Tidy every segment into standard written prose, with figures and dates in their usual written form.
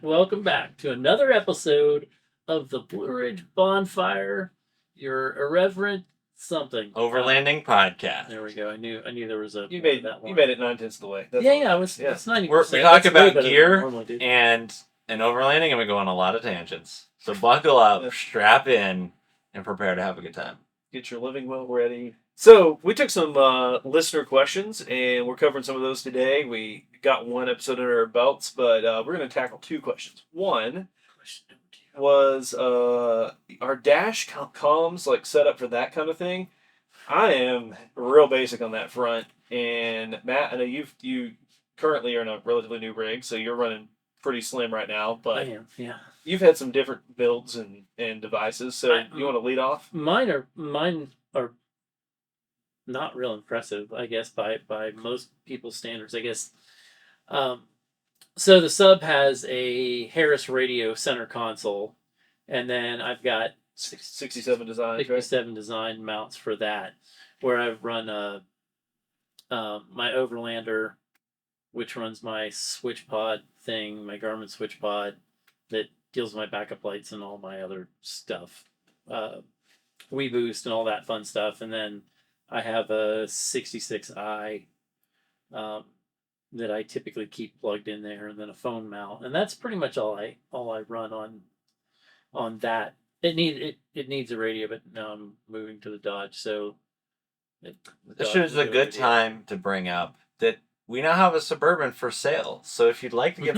Welcome back to another episode of the Blue Ridge Bonfire, your irreverent something. Overlanding podcast. There we go. I knew there was a. You made that one. You made it 9/10 of the way. That's yeah. It's 90%. We talk about gear and overlanding, and we go on a lot of tangents. So buckle up, strap in, and prepare to have a good time. Get your living will ready. So we took some listener questions, and we're covering some of those today. We got one episode under our belts, but we're going to tackle two questions. One was our dash comms like set up for that kind of thing. I am real basic on that front, and Matt, I know you currently are in a relatively new rig, so you're running pretty slim right now. But I am, yeah. You've had some different builds and devices, so you want to lead off? Mine are not real impressive, I guess, by most people's standards, I guess. So the sub has a Harris radio center console, and then I've got 67 designs, 67 design mounts for that, where I've run my Overlander, which runs my switch pod thing, my Garmin switch pod that deals with my backup lights and all my other stuff, WeBoost and all that fun stuff, and then I have a 66i that I typically keep plugged in there, and then a phone mount, and that's pretty much all I run on that. It needs a radio, but now I'm moving to the Dodge, so This is a good time to bring up that we now have a Suburban for sale. So if you'd like to get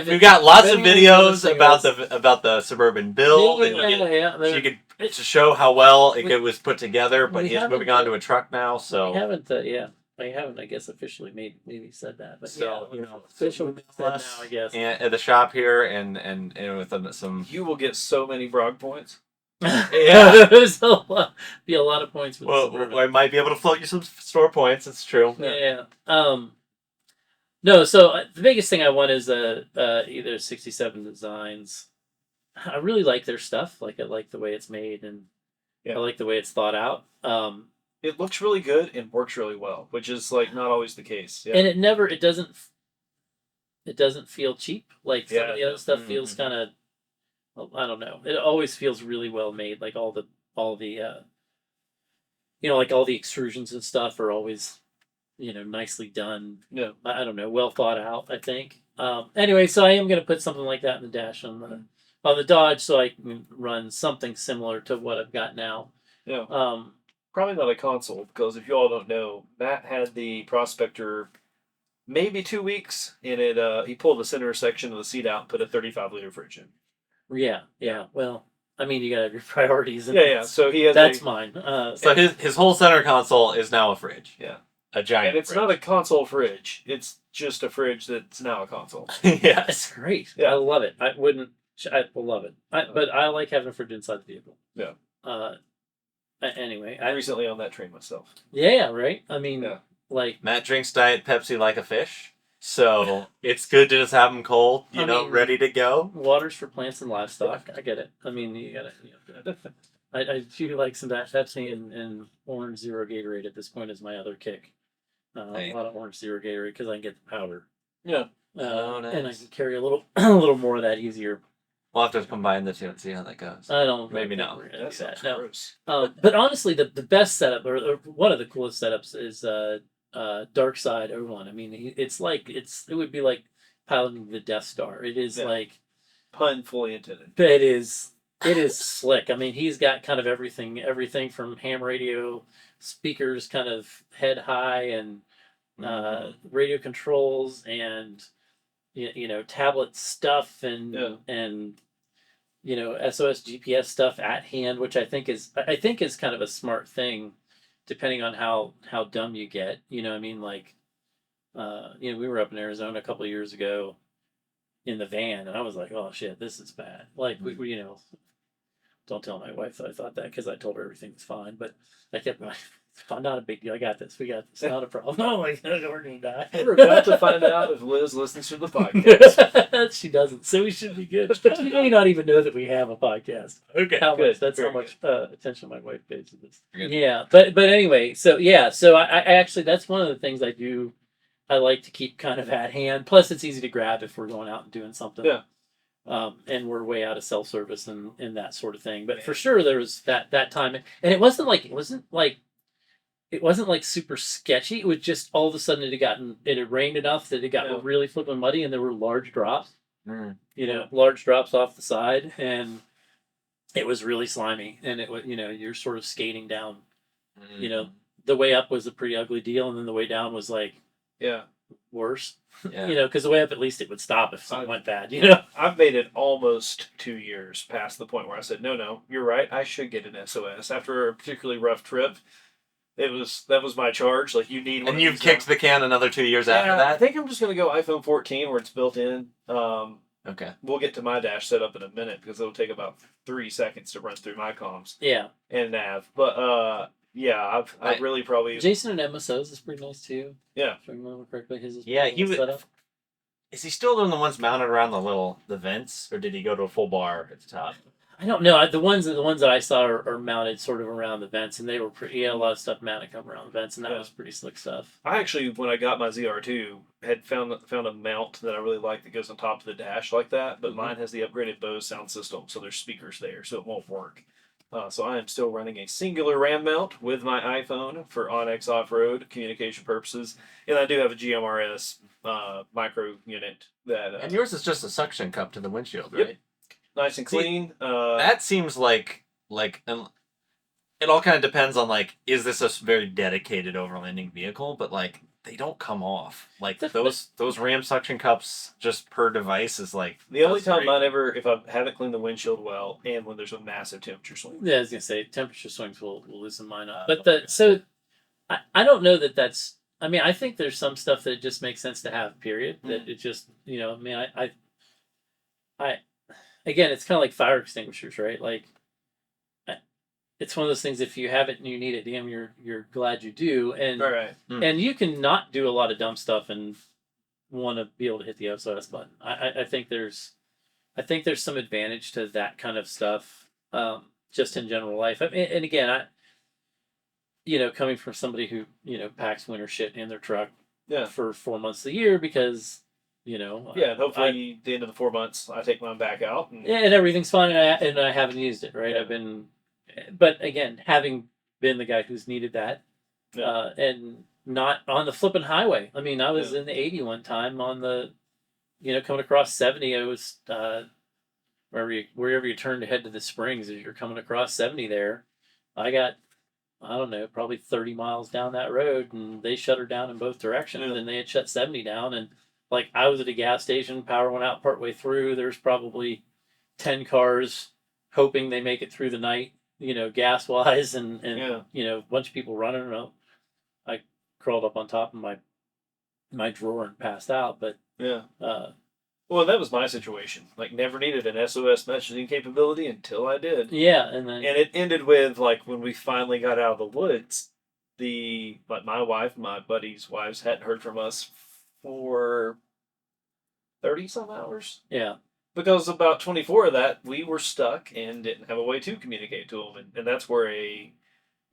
we've got lots of videos about the Suburban build. You could to show how well it was put together. But he's moving on to a truck now, so we haven't. I haven't, I guess, officially maybe said that, but so officially said now, I guess. And at the shop here, and with some, you will get so many brog points. Yeah, there's be a lot of points. With I might be able to float you some store points. It's true. Yeah. No. So the biggest thing I want is either 67 Designs. I really like their stuff. Like I like the way it's made, and I like the way it's thought out. It looks really good and works really well, which is like not always the case. Yeah. And it doesn't feel cheap. Like some of the other stuff feels kind of, I don't know. It always feels really well made. Like all the like all the extrusions and stuff are always, nicely done. Yeah. I don't know, well thought out, I think. Anyway, so I am going to put something like that in the dash on the Dodge, so I can run something similar to what I've got now. Yeah. Probably not a console, because if you all don't know, Matt had the Prospector maybe 2 weeks, and he pulled the center section of the seat out and put a 35-liter fridge in. Yeah. Well, I mean, you gotta have your priorities. Yeah. So he has. That's mine. So his whole center console is now a fridge. Yeah. A giant. And it's not a console fridge. It's just a fridge that's now a console. Yeah, it's great. Yeah. I love it. I will love it. But I like having a fridge inside the vehicle. Yeah. Anyway, I'm recently on that train myself. Yeah. Right. I mean, like Matt drinks Diet Pepsi like a fish. So it's good to just have them cold, ready to go. Water's for plants and livestock. I get it. I mean, you gotta. I do like some Pepsi and Orange Zero Gatorade at this point is my other kick. A lot of Orange Zero Gatorade because I can get the powder. Yeah. Nice. And I can carry a little more of that easier. We'll have to combine the two and see how that goes. I don't. Maybe not. That no. Gross. But honestly, the best setup or one of the coolest setups is Dark Side Overland. I mean, it would be like piloting the Death Star. It is like pun fully intended. It is slick. I mean, he's got kind of everything from ham radio speakers, kind of head high, and radio controls, and tablet stuff, and SOS GPS stuff at hand, which I think is kind of a smart thing. Depending on how dumb you get, I mean, like, we were up in Arizona a couple of years ago in the van, and I was like, oh shit, this is bad. Like, we don't tell my wife that I thought that, because I told her everything was fine, but I kept going, not a big deal. I got this. We got this. Not a problem. Oh my God, we're gonna die. We're about to find out if Liz listens to the podcast. She doesn't, so we should be good. She may not even know that we have a podcast. Okay, that's how much attention my wife pays to this. Yeah, but anyway, so I actually, that's one of the things I do. I like to keep kind of at hand. Plus, it's easy to grab if we're going out and doing something. Yeah. And we're way out of cell service and that sort of thing. But for sure, there was that time, and it wasn't like super sketchy. It was just all of a sudden it had rained enough that it got really flipping muddy, and there were large drops. Large drops off the side, and it was really slimy. And it was you're sort of skating down. The way up was a pretty ugly deal, and then the way down was like worse. Yeah. Because the way up at least it would stop if something went bad. I've made it almost 2 years past the point where I said, no, you're right. I should get an SOS after a particularly rough trip. That was my charge. Like, you need one. And you've kicked the can another 2 years after that? I think I'm just going to go iPhone 14 where it's built in. Okay. We'll get to my dash setup in a minute because it'll take about 3 seconds to run through my comms. Yeah. And nav. But, I've really probably... Jason and MSOs is pretty nice, too. Yeah. If I remember correctly. His is set up. Is he still doing the ones mounted around the vents? Or did he go to a full bar at the top? I don't know. The ones that I saw are mounted sort of around the vents, and they were pretty. He had a lot of stuff mounted come around the vents, and that was pretty slick stuff. I actually, when I got my ZR2, had found a mount that I really like that goes on top of the dash like that, but mine has the upgraded Bose sound system, so there's speakers there, so it won't work. So I am still running a singular RAM mount with my iPhone for Onyx off-road communication purposes, and I do have a GMRS micro unit that. And yours is just a suction cup to the windshield, right? Yep. Nice and clean. That seems like it all kind of depends on is this a very dedicated overlanding vehicle? But they don't come off. Those RAM suction cups just per device is the only time if I haven't cleaned the windshield well, and when there's a massive temperature swing. Yeah, I was gonna say temperature swings will loosen mine up. But I don't know that that's. I mean, I think there's some stuff that just makes sense to have. Period. That it just I again, it's kind of like fire extinguishers, right? It's one of those things. If you have it and you need it, damn, you're glad you do. And and you can not do a lot of dumb stuff and want to be able to hit the SOS button. I think there's some advantage to that kind of stuff, just in general life. I mean, and again, coming from somebody who packs winter shit in their truck for 4 months a year because. And hopefully at the end of the 4 months, I take mine back out. And everything's fine, and I haven't used it, right? But again, having been the guy who's needed that, and not on the flipping highway. I mean, I was in the 80 one time on the, coming across 70. I was, wherever you turn to head to the Springs, as you're coming across 70 there, I got, I don't know, probably 30 miles down that road, and they shut her down in both directions, and they had shut 70 down, and I was at a gas station, power went out partway through. There's probably 10 cars hoping they make it through the night, gas wise, and a bunch of people running. I crawled up on top of my drawer and passed out. But well, that was my situation. Never needed an SOS messaging capability until I did. Yeah, and it ended with when we finally got out of the woods. My wife, my buddy's wives hadn't heard from us for 30 some hours. Yeah. Because about 24 of that, we were stuck and didn't have a way to communicate to them. And that's where a,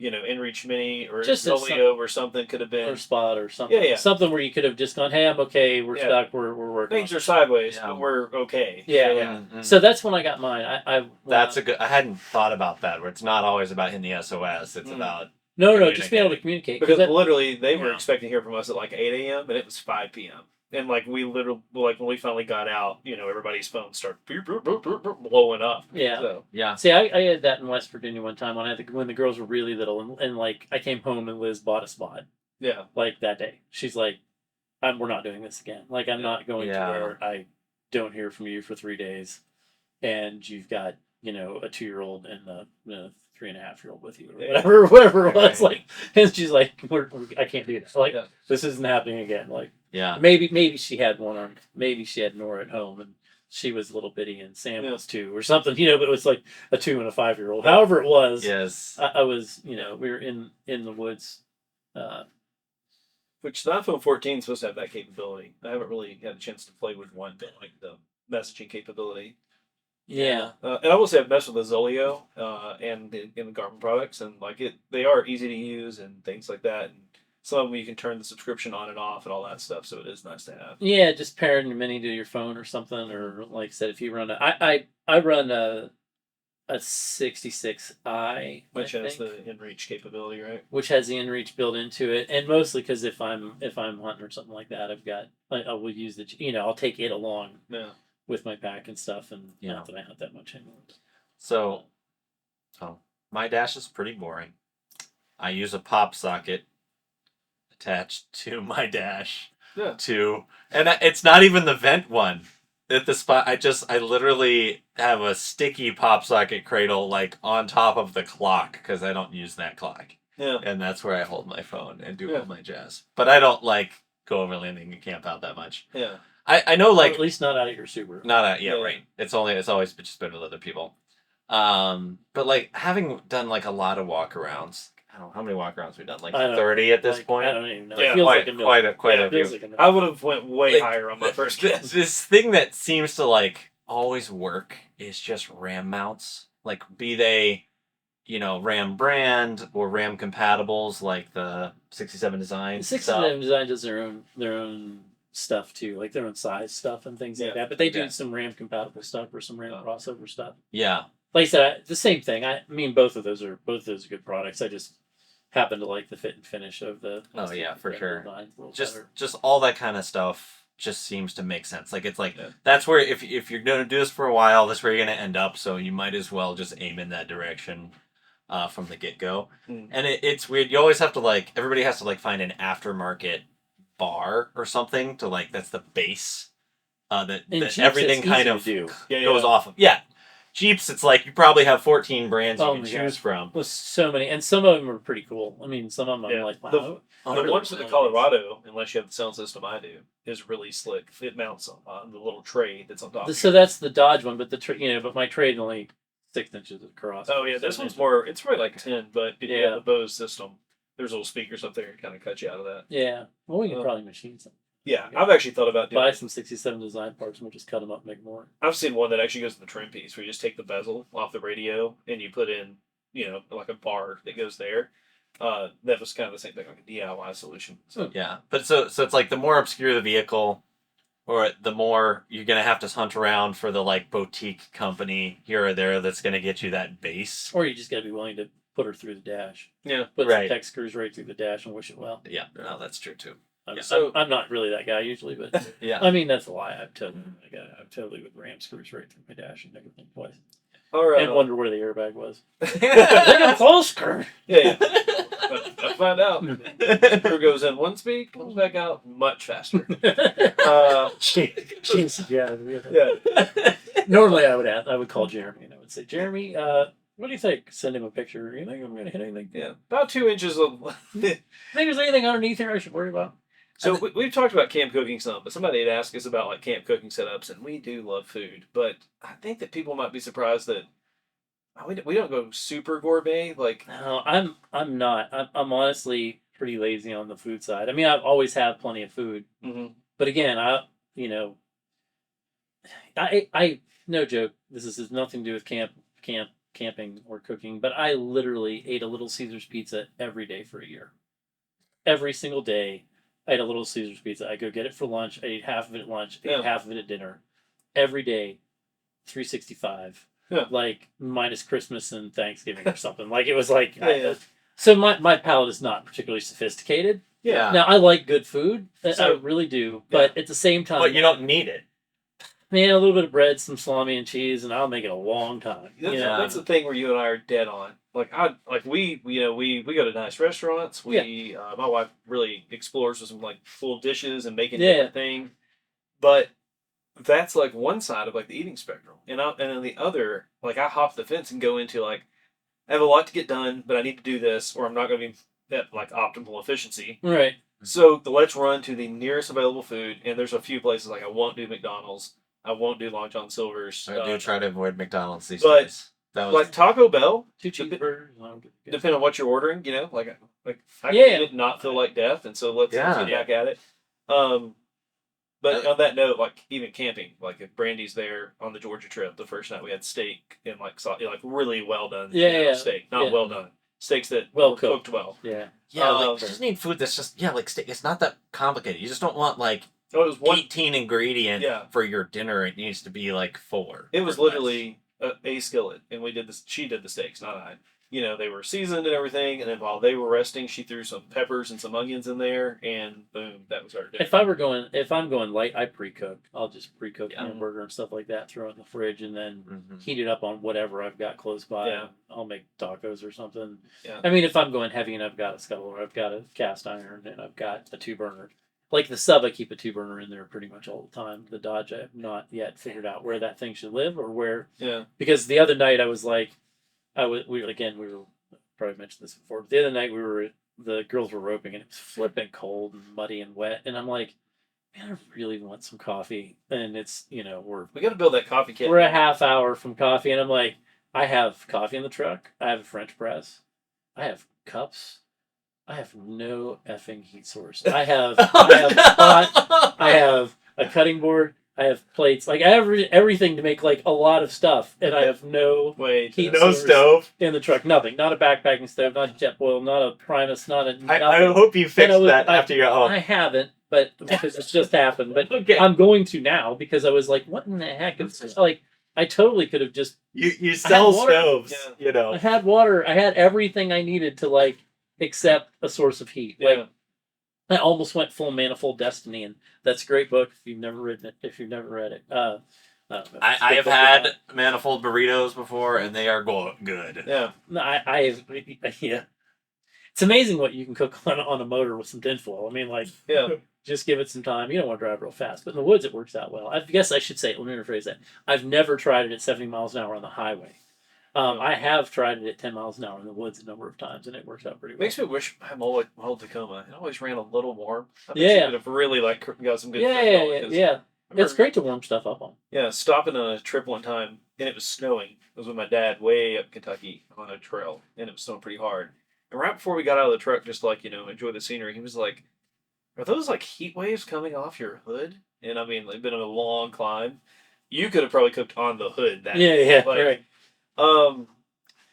InReach Mini or Zoleo or something could have been. Or Spot or something. Yeah. Something where you could have just gone, hey, I'm okay, we're stuck, we're working. Things are sideways, but we're okay. Yeah. So that's when I got mine. That's a good, I hadn't thought about that, where it's not always about hitting the SOS, it's about... No, just being able to communicate. Because literally, they were expecting to hear from us at 8 a.m. and it was 5 p.m. And we literally, when we finally got out, everybody's phones start blowing up. Yeah. So. Yeah. See, I had that in West Virginia one time when the girls were really little, and I came home and Liz bought a Spot. Yeah. That day, she's like, "We're not doing this again. I'm not going to where I don't hear from you for 3 days, and you've got a 2-year-old and a 3.5-year-old with you, or whatever it was." And she's like, "I can't do this. This isn't happening again." Maybe she had one arm. Maybe she had Nora at home, and she was a little bitty, and Sam was 2 or something. But it was a 2 and a 5-year-old. However it was. Yes. I was. We were in the woods. Which the iPhone 14 is supposed to have that capability. I haven't really had a chance to play with one, but the messaging capability. Yeah. And I will say I've messed with the Zoleo and the Garmin products, and they are easy to use and things like that. And some of them you can turn the subscription on and off and all that stuff. So it is nice to have. Yeah, just pairing your mini to your phone or something, or like I said, if you run I run a 66i, Which has the inReach capability, right? which has the inReach built into it, and mostly because if I'm hunting or something like that, I will use I'll take it along with my pack and stuff, and not that I hunt that much anymore. So, my dash is pretty boring. I use a pop socket attached to my dash. Yeah. And it's not even the vent one. At the spot, I literally have a sticky pop socket cradle like on top of the clock because I don't use that clock. Yeah. And that's where I hold my phone and do all my jazz. But I don't like go overlanding and camp out that much. Yeah. I know, like, or at least not out of your Subaru. Not out, right. It's always just been with other people. But like having done like a lot of walkarounds. I don't know how many walkarounds we've done, like 30 at this point. I don't even know. Yeah, it feels quite a few. Like I would have went way higher on my first guess. This thing that seems to like always work is just RAM mounts. Like be they, RAM brand or RAM compatibles, like the 67 Design. The 67 Design does their own stuff too, like their own size stuff and things like that. But they do some RAM compatible stuff or some RAM crossover stuff. Yeah. Like I said, the same thing. I mean, both of those are good products. I just happen to like the fit and finish of the. Oh yeah, for sure. Just all that kind of stuff just seems to make sense. Like it's like that's where if you're gonna do this for a while, that's where you're gonna end up. So you might as well just aim in that direction from the get go. And it's weird. You always have to everybody has to find an aftermarket bar or something to that's the base that everything kind of goes off of. Yeah. Jeeps, it's like you probably have 14 brands you can choose from. With so many, and some of them are pretty cool. I mean, some of them I'm like, wow. The ones in the Colorado, unless you have the sound system I do, is really slick. It mounts on the little tray that's on top. So that's the Dodge one, but but my trade's only 6 inches across. Oh yeah, this one's more. It's probably like 10, but if you have the Bose system, there's little speakers up there to kind of cut you out of that. Yeah, well, we can probably machine some. Yeah, I've actually thought about buy some 67 Design parts and we'll just cut them up and make more. I've seen one that actually goes in the trim piece where you just take the bezel off the radio and you put in, like a bar that goes there. That was kind of the same thing, like a DIY solution. So yeah, but so it's like the more obscure the vehicle, or the more you're gonna have to hunt around for the boutique company here or there that's gonna get you that base. Or you just gotta be willing to put her through the dash. Yeah, put some tech screws right through the dash and wish it well. Yeah, no, that's true too. I'm not really that guy usually, but yeah. I mean, that's a lie. I'm totally with ram screws right through my dash and everything twice. All right. And wonder where the airbag was. They got full screw. Yeah. I find out. Screw goes in one speed, comes back out much faster. Yeah. Normally, I would call Jeremy and I would say, Jeremy, what do you think? Send him a picture. You think I'm going to hit anything? Yeah, about 2 inches of. Think there's anything underneath here I should worry about? So we've talked about camp cooking some, but somebody had asked us about camp cooking setups, and we do love food. But I think that people might be surprised that we don't go super gourmet. No, I'm not. I'm honestly pretty lazy on the food side. I mean, I've always had plenty of food, but again, I no joke. This has nothing to do with camping or cooking, but I literally ate a Little Caesars pizza every day for a year. Every single day. I ate a Little Caesars pizza. I go get it for lunch. I ate half of it at lunch. Ate half of it at dinner. Every day, 365. Yeah. Minus Christmas and Thanksgiving or something. It was so my palate is not particularly sophisticated. Yeah. Now, I like good food. I really do. But at the same time... But you don't need it. Man, a little bit of bread, some salami and cheese, and I'll make it a long time. That's the thing where you and I are dead on. We go to nice restaurants. My wife really explores with some full dishes and making different things. But that's one side of the eating spectrum, and then the other, I hop the fence and go into I have a lot to get done, but I need to do this, or I'm not going to be at optimal efficiency. Right. So let's run to the nearest available food, and there's a few places I won't do McDonald's. I won't do Long John Silver's. I do try to avoid McDonald's these days. That was Taco Bell. 2 cheeseburgers. Depending on what you're ordering, I did not feel like death, and so let's get back at it. But on that note, even camping, if Brandy's there on the Georgia trip, the first night we had steak and really well done steak, not well done. steaks that Well were cooked well. Yeah. Yeah, like you just need food that's just like steak. It's not that complicated. You just don't want like it was 18 ingredient for your dinner. It needs to be like 4. It was literally a skillet, and we did this. She did the steaks, not I. They were seasoned and everything, and then while they were resting, she threw some peppers and some onions in there, and boom, that was our dinner. If I'm going light, I pre-cook. I'll just pre-cook hamburger and stuff like that, throw it in the fridge, and then heat it up on whatever I've got close by. Yeah. I'll make tacos or something. Yeah. I mean, if I'm going heavy and I've got a scuttle or I've got a cast iron and I've got a 2-burner. Like the sub, I keep a 2-burner in there pretty much all the time. The Dodge, I have not yet figured out where that thing should live or where. Yeah. Because the other night I was like, we were probably mentioned this before. But the other night the girls were roping and it was flipping cold and muddy and wet, and I'm like, man, I really want some coffee. And it's we got to build that coffee kit. We're a half hour from coffee, and I'm like, I have coffee in the truck. I have a French press. I have cups. I have no effing heat source. I have pot. I have a cutting board. I have plates. Like I have everything to make like a lot of stuff, and I have no heat source stove in the truck. Nothing. Not a backpacking stove. Not a jet boil. Not a Primus. Not a. I hope you fixed that after your own. I haven't, but because it's just happened. But okay. I'm going to now because I was like, what in the heck? It's like I totally could have just. You sell stoves. Yeah. I had water. I had everything I needed to like. Except a source of heat. Yeah. Like I almost went full Manifold Destiny, and that's a great book if you've never read it. I have had Manifold burritos before, and they are good. Yeah. Yeah. It's amazing what you can cook on a motor with some tinfoil. I mean, like, just give it some time. You don't want to drive real fast, but in the woods it works out well. I guess I should say, let me rephrase that. I've never tried it at 70 miles an hour on the highway. I have tried it at 10 miles an hour in the woods a number of times, and it works out pretty well. Makes me wish I had my old Tacoma. It always ran a little warm. I bet you would have really got some good stuff. Yeah. It's great to warm stuff up on. Yeah, stopping on a trip one time, and it was snowing. It was with my dad way up Kentucky on a trail, and it was snowing pretty hard. And right before we got out of the truck, just like, enjoy the scenery, he was like, are those like heat waves coming off your hood? And I mean, it's been a long climb. You could have probably cooked on the hood that day. Right.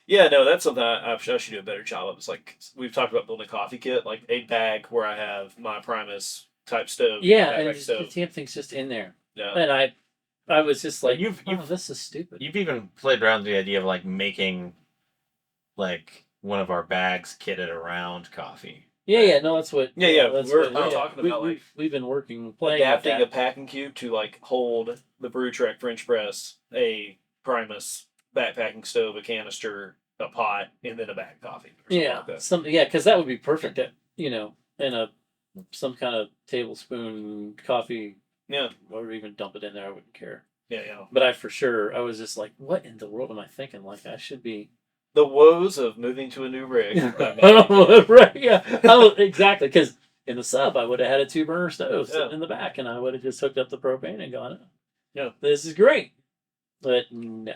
Yeah, no, that's something I should do a better job of. It's like we've talked about building a coffee kit, like a bag where I have my Primus type stove. Yeah, and the damn thing's just in there. Yeah. And I was just like, this is stupid. You've even played around with the idea of like making like one of our bags kitted around coffee. Yeah, no, that's what. We're talking about we've been playing adapting a packing cube to like hold the Brew Trek French press, a Primus backpacking stove, a canister, a pot, and then a bag of coffee. Because that would be perfect. In some kind of tablespoon coffee. Yeah, or even dump it in there. I wouldn't care. Yeah. But I was just like, what in the world am I thinking? Like I should be. The woes of moving to a new rig. Right? Yeah. Exactly. Because in the sub, I would have had a 2-burner stove sitting in the back, and I would have just hooked up the propane and gone, this is great. But no.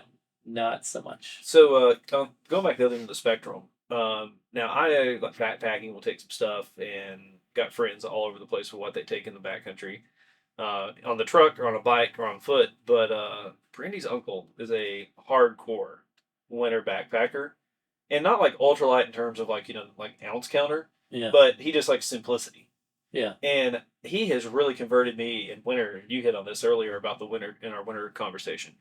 Not so much. So, going back to the other end of the spectrum, now I like backpacking. Will take some stuff, and got friends all over the place with what they take in the backcountry, on the truck or on a bike or on foot. But Brandy's uncle is a hardcore winter backpacker, and not like ultralight in terms of like ounce counter. Yeah. But he just likes simplicity. Yeah. And he has really converted me in winter. You hit on this earlier about the winter in our winter conversation.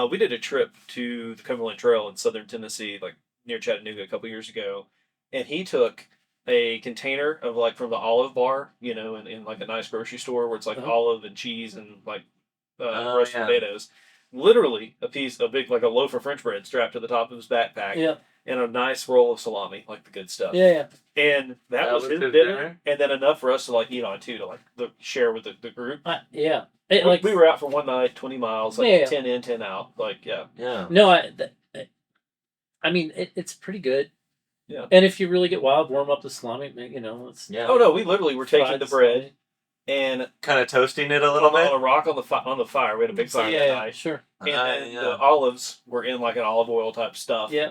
We did a trip to the Cumberland Trail in southern Tennessee, like near Chattanooga a couple years ago, and he took a container of like from the Olive Bar, in like a nice grocery store where it's like olive and cheese and like roasted potatoes. Literally a big like a loaf of French bread strapped to the top of his backpack. Yeah. And a nice roll of salami, like the good stuff. Yeah. And that was his dinner, and then enough for us to like eat on too, to like share with the group. Yeah. We were out for one night, 20 miles, 10 in, 10 out. Yeah. No, I mean, it's pretty good. Yeah. And if you really get wild, warm up the salami, it's... Yeah. Oh, no, we literally were taking the bread and... kind of toasting it a little bit? On a rock on the fire. We had a big fire that night. Sure. And then the olives were in like an olive oil type stuff. Yeah.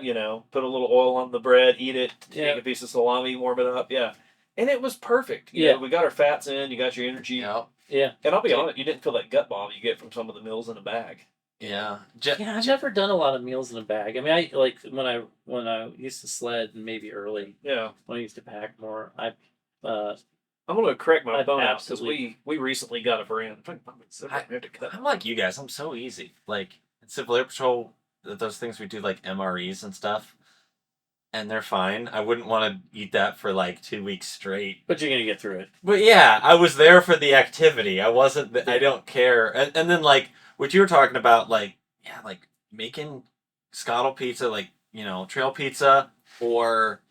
Put a little oil on the bread, eat it, take a piece of salami, warm it up. Yeah. And it was perfect. You know, we got our fats in, you got your energy. Yeah. Yeah. And I'll be honest, you didn't feel that gut bomb you get from some of the meals in a bag. Yeah. Yeah, I've never done a lot of meals in a bag. I mean, I like when I used to sled and maybe early Yeah. when I used to pack more. I'm gonna correct my I've phone out because absolutely we recently got a brand. I'm like you guys. I'm so easy. Like in Civil Air Patrol, those things we do like MREs and stuff, and they're fine. I wouldn't want to eat that for like 2 weeks straight. but you're gonna get through it. But yeah, I was there for the activity. I wasn't. I Yeah. don't care. And then like what you were talking about, like yeah, like making scuttle pizza, like trail pizza or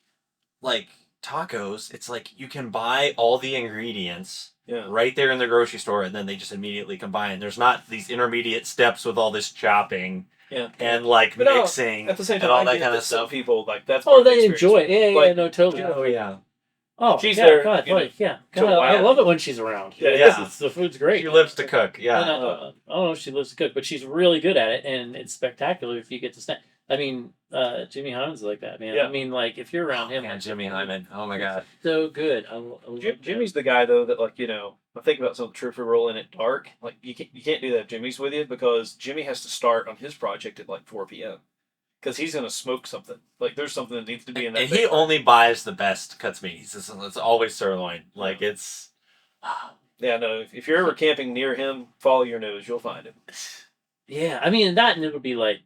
like tacos. It's like you can buy all the ingredients Yeah. right there in the grocery store, and then they just immediately combine. There's not these intermediate steps with all this chopping Yeah. and like But mixing at the same time, and all I that get kind that of some stuff. people like that's. part Oh, of the they experience. enjoy it. Yeah, yeah, Like, no, totally. Oh yeah. Oh, She's yeah, there, God, you know, like, yeah. to God, I laugh. love it when she's around. Yeah. The food's great. She lives to cook. And Yeah. I don't know if she lives to cook, but she's really good at it, and it's spectacular if you get to stand. I mean, Jimmy Hyman's like that, man. Yeah. I mean, like if you're around him, Man, Jimmy Hyman. Oh my God. so good. I love Jimmy's the guy though that like I think about some trooper rolling at dark. Like you can't do that if Jimmy's with you because Jimmy has to start on his project at like 4 p.m. because he's gonna smoke something. Like there's something that needs to be in that. And he only buys the best cuts meat. He says it's always sirloin. Like it's. Yeah, no. If you're ever camping near him, follow your nose. You'll find him. Yeah, I mean that, and it would be like,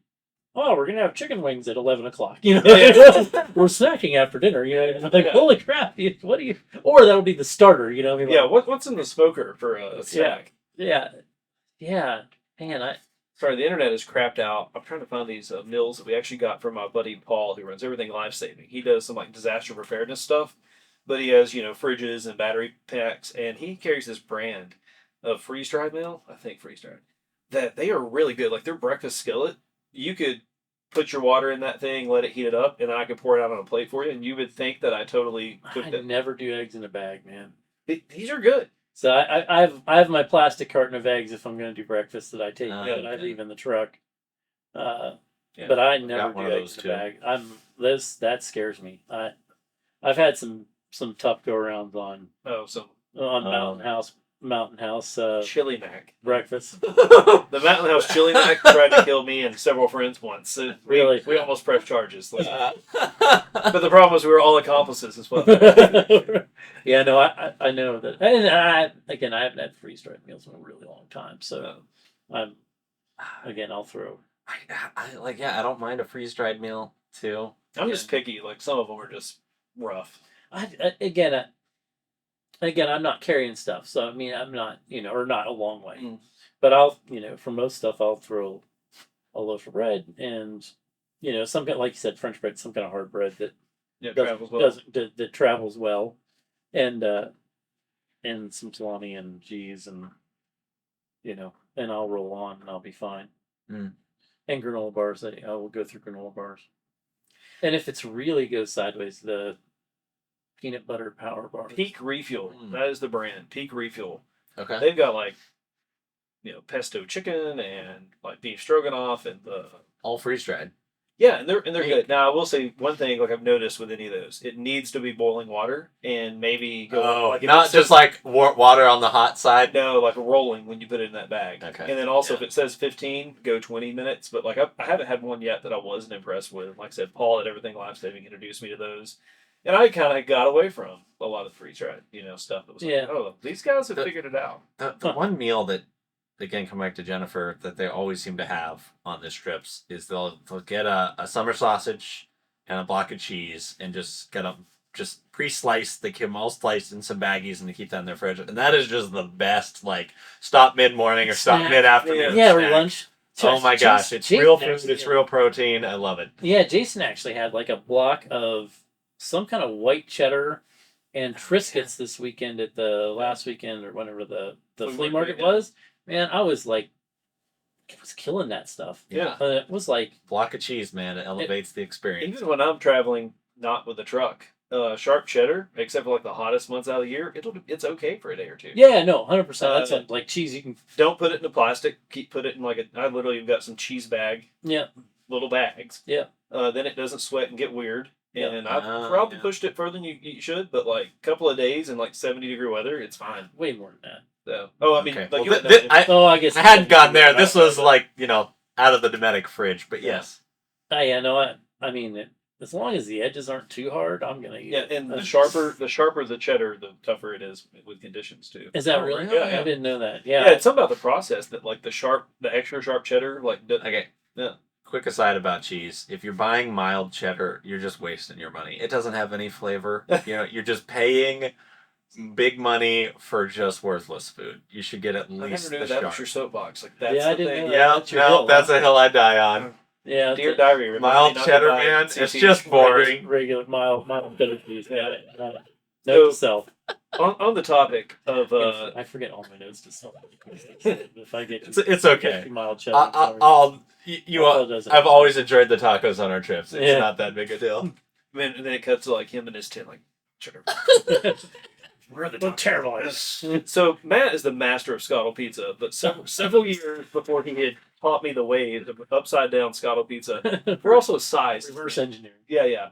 oh, we're gonna have chicken wings at 11 o'clock. You know, we're snacking after dinner. You know, like Yeah. holy crap! What do you? Or that'll be the starter. You know, I mean, Yeah. like, What's in the smoker for a snack? yeah. Man, Sorry, the internet is crapped out. I'm trying to find these meals that we actually got from my buddy Paul, who runs everything life saving. He does some like disaster preparedness stuff, but he has fridges and battery packs, and he carries this brand of freeze dried meal. I think freeze dried that they are really good. Like their breakfast skillet, you could put your water in that thing, let it heat it up, and then I could pour it out on a plate for you, and you would think that I totally cooked I it. never do eggs in a bag, man. These are good. So I have my plastic carton of eggs if I'm going to do breakfast that I take that I Okay. leave in the truck. Yeah. But I Got never one do of eggs those in a too. bag. That scares me. I've had some tough go rounds on Oh, some Mountain House chili mac. breakfast. The Mountain House chili mac tried to kill me and several friends once. So Really? we almost pressed charges. Like, but the problem was we were all accomplices as well. Yeah, no, I know that, and I haven't had freeze dried meals in a really long time, so I'll throw. I don't mind a freeze dried meal too. I'm just picky. Like some of them are just rough. Again, I'm not carrying stuff, so I mean, I'm not, or not a long way. Mm. But I'll, for most stuff, I'll throw a loaf of bread and, some kind, like you said, French bread, some kind of hard bread that Travels well. that travels well, and some salami and cheese and, and I'll roll on and I'll be fine. Mm. And granola bars, I will go through granola bars. And if it's really goes sideways, the peanut butter power bar. Peak Refuel. That is the brand. Peak Refuel. Okay. They've got like, pesto chicken and like beef stroganoff and All freeze dried. yeah, and they're good. Now I will say one thing, like I've noticed with any of those, it needs to be boiling water and maybe go like if not it says- just like water on the hot side. no, like rolling when you put it in that bag. Okay. And then also Yeah. if it says 15, go 20 minutes. But like I haven't had one yet that I wasn't impressed with. Like I said, Paul at Everything Life Saving introduced me to those. And I kind of got away from a lot of freeze dried, stuff that was Yeah. like, oh, these guys have figured it out. The one meal that, again, come back to Jennifer, that they always seem to have on the strips is they'll get a summer sausage and a block of cheese and just get them just pre-sliced. They keep them all sliced in some baggies and they keep that in their fridge. And that is just the best, like, stop mid-morning or stop Snack. mid-afternoon Yeah, or snack. lunch. Oh my gosh, it's Jason real food, actually- it's real protein. I love it. Yeah, Jason actually had like a block of some kind of white cheddar and Triscuits this weekend at the last weekend or whenever the flea market was. Man, I was like, it was killing that stuff. Yeah. It was like, Block of cheese, man. It elevates the experience. Even when I'm traveling, not with a truck, sharp cheddar, except for like the hottest months out of the year, it's okay for a day or two. yeah, no, 100%. That's like cheese. You can, Don't put it in a plastic. Put it in like I literally have got some cheese bag, yeah, little bags. Yeah. Then it doesn't sweat and get weird. Yeah. And I've probably pushed it further than you should, but like a couple of days in like 70-degree weather, it's fine. way more than that. So, I mean, Okay. like Well, you I guess I hadn't gotten there. This was like, out of the Dometic fridge. But yes. Oh yeah, no, I mean, as long as the edges aren't too hard, I'm gonna eat it. and the sharper the cheddar, the tougher it is with conditions too. Is that really? Yeah, I didn't know that. Yeah, it's something about the process that like the extra sharp cheddar, like Okay. Yeah. Quick aside about cheese: if you're buying mild cheddar, you're just wasting your money. It doesn't have any flavor. You're just paying big money for just worthless food. You should get at least I never knew the that sharp. was your soapbox. Like that's Yeah, I the didn't thing. know that. Yeah, That's your hill, that's huh? a hill I die on. Yeah, Dear Diary, remind Mild me not cheddar, to buy man. It's CC. just boring. regular mild cheddar cheese. Yeah, note So- to self. On the topic of I forget all my notes to self. If I get It's okay. mild cheddar, I'm sorry. I've always enjoyed the tacos on our trips. It's Yeah. not that big a deal. and then it cuts to like him and his tin, like cheddar. Where are the tacos? terrible. So Matt is the master of Scottle pizza, but several years before he had taught me the ways of upside down Scottle pizza, we're also a size. Reverse engineering. Yeah.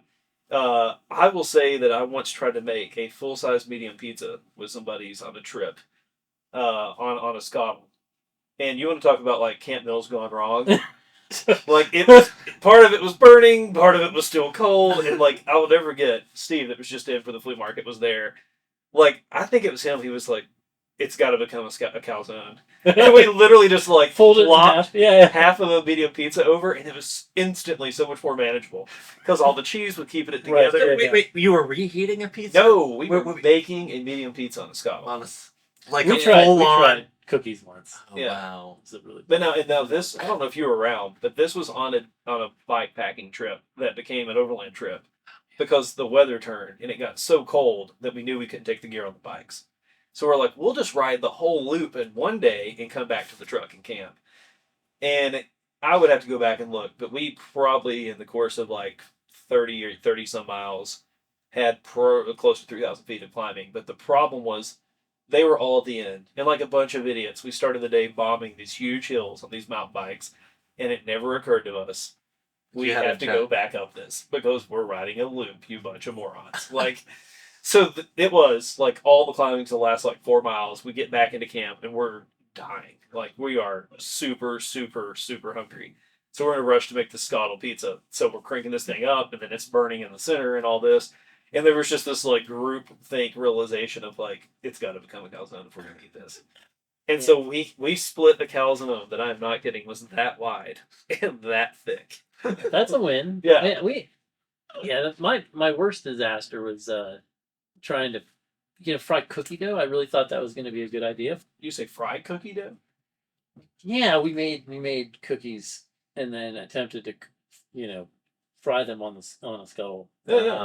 I will say that I once tried to make a full size medium pizza with some buddies on a trip, on a Scottle, and you want to talk about like Camp Mills gone wrong? Like it was, part of it was burning, part of it was still cold, and like I will never get Steve that was just in for the flea market was there. Like I think it was him. He was like, "It's got to become a calzone," and we literally just like Fold it in flopped half. Yeah. half of a medium pizza over, and it was instantly so much more manageable because all the cheese was keeping it Right, together. yeah. Wait, you were reheating a pizza? No, we were Wait. baking a medium pizza on the Scotland. Honest. Like We a tried full-on. cookies once. Oh, Yeah. wow. It's a really But now this, I don't know if you were around, but this was on a bike packing trip that became an overland trip because the weather turned and it got so cold that we knew we couldn't take the gear on the bikes. So we're like, we'll just ride the whole loop in one day and come back to the truck and camp. And I would have to go back and look, but we probably in the course of like 30 or 30 some miles had close to 3,000 feet of climbing. But the problem was they were all at the end. And like a bunch of idiots, we started the day bombing these huge hills on these mountain bikes. And it never occurred to us, we You had have a to check. go back up this because we're riding a loop, you bunch of morons. Like, so it was like all the climbing to the last like 4 miles. We get back into camp and we're dying. Like we are super, super, super hungry. So we're in a rush to make the Scottle pizza. So we're cranking this thing up and then it's burning in the center and all this. And there was just this like group think realization of like, it's got to become a calzone if we're going to eat this. And so we split a calzone that I'm not kidding was that wide and that thick. That's a win. Yeah. My worst disaster was trying to fry cookie dough. I really thought that was going to be a good idea. You say fried cookie dough? Yeah, we made cookies and then attempted to fry them on a scuttle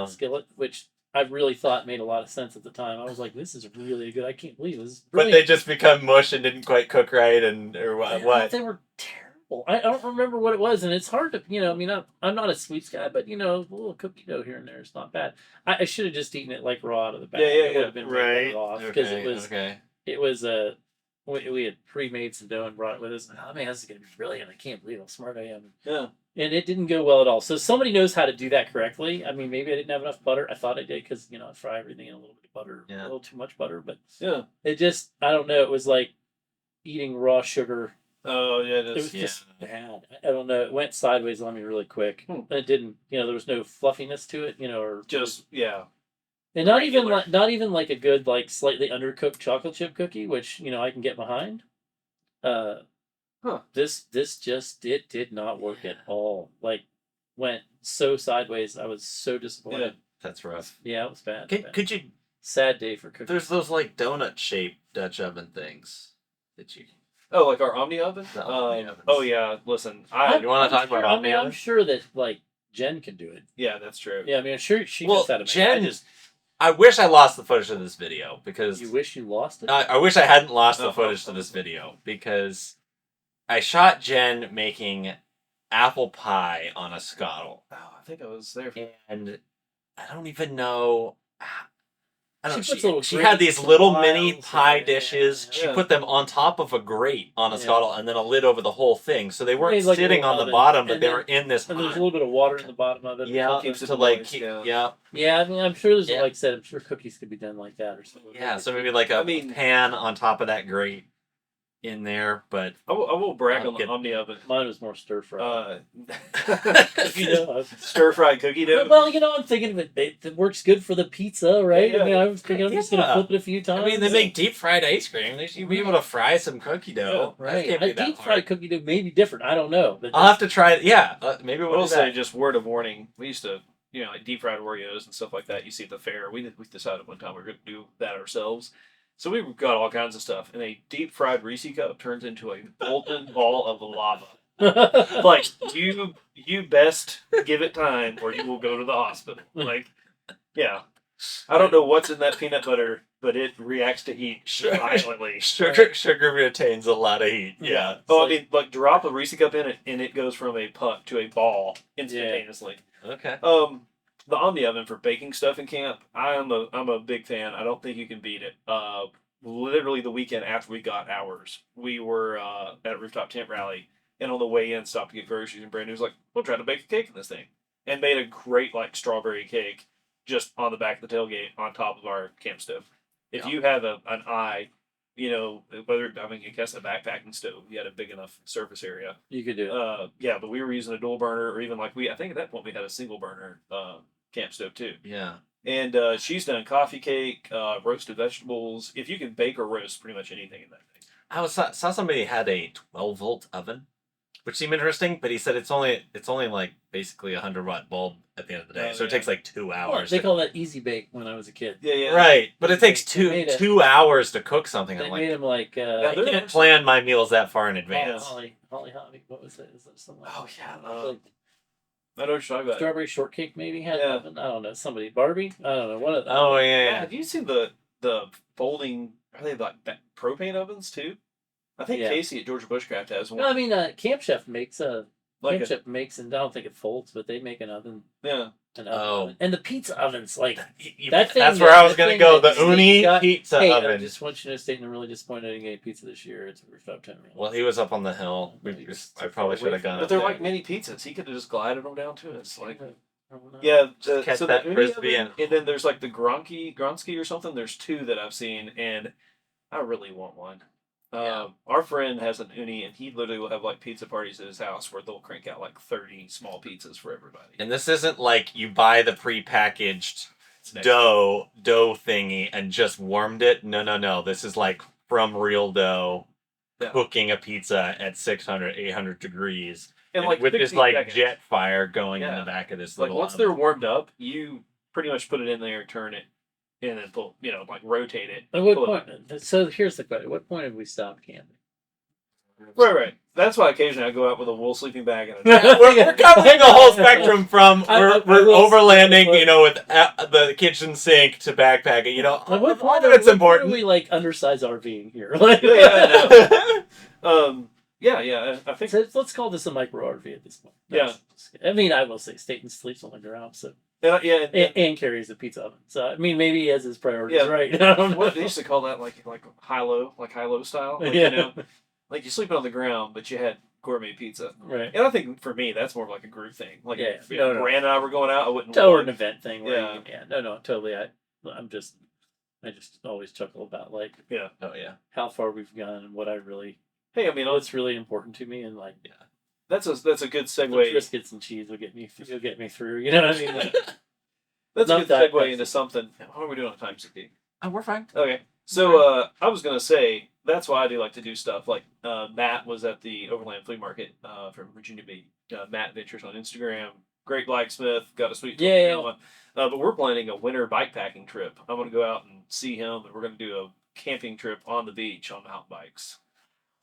skillet, which I really thought made a lot of sense at the time. I was like, this is really good. I can't believe this is But brilliant. they just become mush and didn't quite cook right, or what? What? They were terrible. I don't remember what it was, and it's hard to, I'm not a sweets guy, but a little cookie dough here and there is not bad. I should have just eaten it like raw out of the bag. It would have been Right. off because it was okay. we had pre-made some dough and brought it with us. Oh man, this is gonna be brilliant! I can't believe how smart I am. Yeah. And it didn't go well at all. So somebody knows how to do that correctly. I mean, maybe I didn't have enough butter. I thought I did because I fry everything in a little bit of butter, a little too much butter. But Yeah. it just, I don't know. It was like eating raw sugar. Oh yeah, It was just bad. I don't know. It went sideways on me really quick. Hmm. And it didn't. There was no fluffiness to it. Or just yeah. and not regular. even like a good like slightly undercooked chocolate chip cookie, which I can get behind. This just did not work at all. Like went so sideways. I was so disappointed. Yeah, that's rough. Yeah, it was bad. Could you? Sad day for cooking. There's those like donut shaped Dutch oven things that you. Oh, like our Omni oven? The Omni ovens. Oh yeah, listen. You want to talk about Omni I'm ovens? sure that like Jen can do it. Yeah, that's true. Yeah, I mean, I'm sure she Well, knows how to make Jen, it. I wish I lost the footage of this video because You wish you lost it? I wish I hadn't lost the Oh, footage to this video because I shot Jen making apple pie on a Scottle, Oh, I think I was there. and I don't even know. I don't She puts little know. She had these grates, little tiles, mini pie yeah, dishes. She yeah. put them on top of a grate on a Yeah. Scottle, and then a lid over the whole thing. So they weren't Made like a sitting little on the oven, bottom, but and they then- were in this. And there's a pie. little bit of water in the bottom of it. Yeah, keeps it to like moist, keep, yeah. yeah. Yeah, I mean, I'm sure there's, Yeah. like I said, I'm sure cookies could be done like that or something. Yeah, so maybe like a I mean- pan on top of that grate. in there, but I will brag I'll on the get- Omni oven. Mine was more stir fry. Cookie dough. Stir fried cookie dough. Well, I'm thinking of it works good for the pizza, right? Yeah. I mean, I was thinking I'm just gonna Yeah. flip it a few times. I mean, they make deep fried ice cream. They should be able to fry some cookie dough. right. That can't be A that deep hard. fried cookie dough may be different. I don't know. But I'll have to try it. Yeah, maybe I we'll will do say, that. just word of warning, we used to, like deep fried Oreos and stuff like that. You see at the fair. We decided one time we were going to do that ourselves. So we got all kinds of stuff, and a deep fried Reese cup turns into a molten ball of lava. Like you best give it time, or you will go to the hospital. Like, yeah, I don't know what's in that peanut butter, but it reacts to heat violently. Sugar retains a lot of heat. Yeah. Oh, I mean, like drop a Reese cup in it, and it goes from a puck to a ball instantaneously. Okay. The Omni oven for baking stuff in camp, I'm a big fan. I don't think you can beat it. Literally the weekend after we got ours, we were at a rooftop tent rally, and on the way in, stopped to get groceries, and Brandon was like, "We'll try to bake a cake in this thing," and made a great like strawberry cake just on the back of the tailgate on top of our camp stove. If you have an eye, whether I guess a backpacking stove, you had a big enough surface area. You could do it. Yeah, but we were using a dual burner, or even like I think at that point we had a single burner camp stove too. Yeah. And she's done coffee cake, roasted vegetables. If you can bake or roast pretty much anything in that thing. I saw somebody had a 12-volt oven, which seemed interesting, but he said it's only like basically a 100-watt bulb at the end of the day, Oh, so it yeah. takes like 2 Well, hours. they call that easy bake when I was a kid. Yeah. Right, but it takes They made 2 hours to cook something. They I'm made like, them like I they're can't actually- plan my meals that far in advance. Holly Hobby. What was it? Is that something like Oh, yeah, like I know what you're talking about. strawberry shortcake maybe had Yeah. oven? I don't know. Somebody Barbie? I don't know. One of them. Oh Yeah, yeah. have you seen the folding? Are they like propane ovens too? I think Yeah. Casey at Georgia Bushcraft has one. No, I mean Camp Chef makes and I like don't think it folds, but they make an oven. yeah. Oven. And the pizza ovens like That that thing. That's where I was the gonna thing go. that The Uni got- pizza Hey, I oven. just want you to know, State, I'm really disappointed I didn't get pizza this year. It's a rooftop tent. Well, he was up on the hill. I probably should have gone. But up they're there. like mini pizzas. He could have just glided them down to us. Like, I don't know. yeah. catch So that the Uni Frisbee oven, and then there's like the Gronsky or something. There's two that I've seen, and I really want one. Yeah. Our friend has an Uni, and he literally will have like pizza parties at his house where they'll crank out like 30 small pizzas for everybody. And this isn't like you buy the prepackaged It's next. dough thingy and just warmed it. No. This is like from real dough, Yeah. cooking a pizza at 600, 800 degrees. And like with this 60 like seconds. jet fire going in Yeah. the back of this Like little once oven. they're warmed up, you pretty much put it in there, turn it, and then pull. Like rotate it. At what pull it point? So here's the question: at what point have we stopped camping? Right. That's why occasionally I go out with a wool sleeping bag and a Yeah, we're covering the whole spectrum from we're will overlanding, say- with the kitchen sink to backpacking. At what all point of it's are important. we like undersize RVing here? Like, Yeah, I think so let's call this a micro RV at this point. Yeah. I mean, I will say Staten sleeps on the ground, so and and carries a pizza oven. So I mean, maybe he has his priorities Yeah. right. I don't know. what they used to call that like high-low style. Like, Yeah. Like you sleeping on the ground, but you had gourmet pizza. Right. And I think for me that's more of like a group thing. Like Yeah. if No. Brand and I were going out, I wouldn't. Or want- an event thing. Where Yeah. No, totally. I just always chuckle about like Oh yeah. how far we've gone and what I really Hey, I mean, what's really important to me, and like that's a good the segue. biscuits and cheese will get me through. You know what I mean? Like, That's a Not good that segue bad. into something. How are we doing on time, CP? Oh, we're fine. Okay. So I was gonna say that's why I do like to do stuff. Like Matt was at the Overland Flea Market from Virginia Beach. Matt Ventures on Instagram. Great blacksmith. Got a sweet Yeah. going. But we're planning a winter bikepacking trip. I'm gonna go out and see him, and we're gonna do a camping trip on the beach on mountain bikes.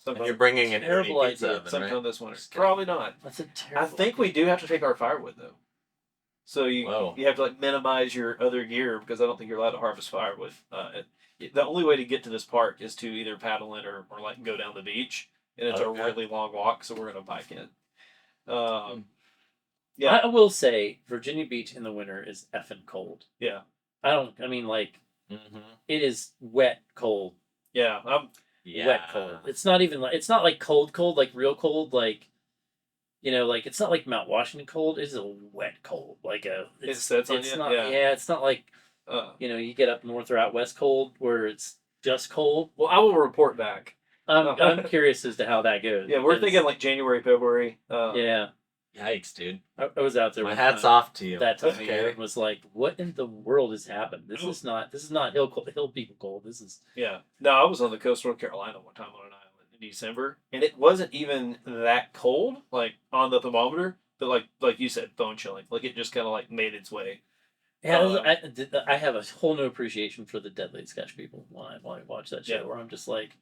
And you're bringing an Terrible Uni pizza idea. oven, sometime right? this winter. Just kidding. Probably not. that's a terrible. I think we do have to take our firewood though. So you Whoa. have to like minimize your other gear because I don't think you're allowed to harvest firewood. The only way to get to this park is to either paddle in or like go down the beach, and it's Okay. a really long walk. So we're gonna bike in. Yeah. I will say Virginia Beach in the winter is effing cold. Yeah, I mean, like Mhm. it is wet cold. yeah. Yeah. Wet cold. It's not even like it's not like cold, like real cold, like like it's not like Mount Washington cold. It's a wet cold, like It sets on it's you? not. Yeah. It's not like Uh, you get up north or out west cold where it's just cold. well, I will report back. I'm curious as to how that goes. Yeah, we're thinking like January, February. Yeah. Yikes, dude. I was out there. My one hat's time, off to you. that time of year and was like, "What in the world has happened? This is not hill people cold. This is." Yeah. No, I was on the coast of North Carolina one time on an island in December, and it wasn't even that cold, like on the thermometer, but like you said, bone chilling. Like it just kind of like made its way. Yeah, I have a whole new appreciation for the Deadly Sketch people when I watch that show. Yeah. Where I'm just like,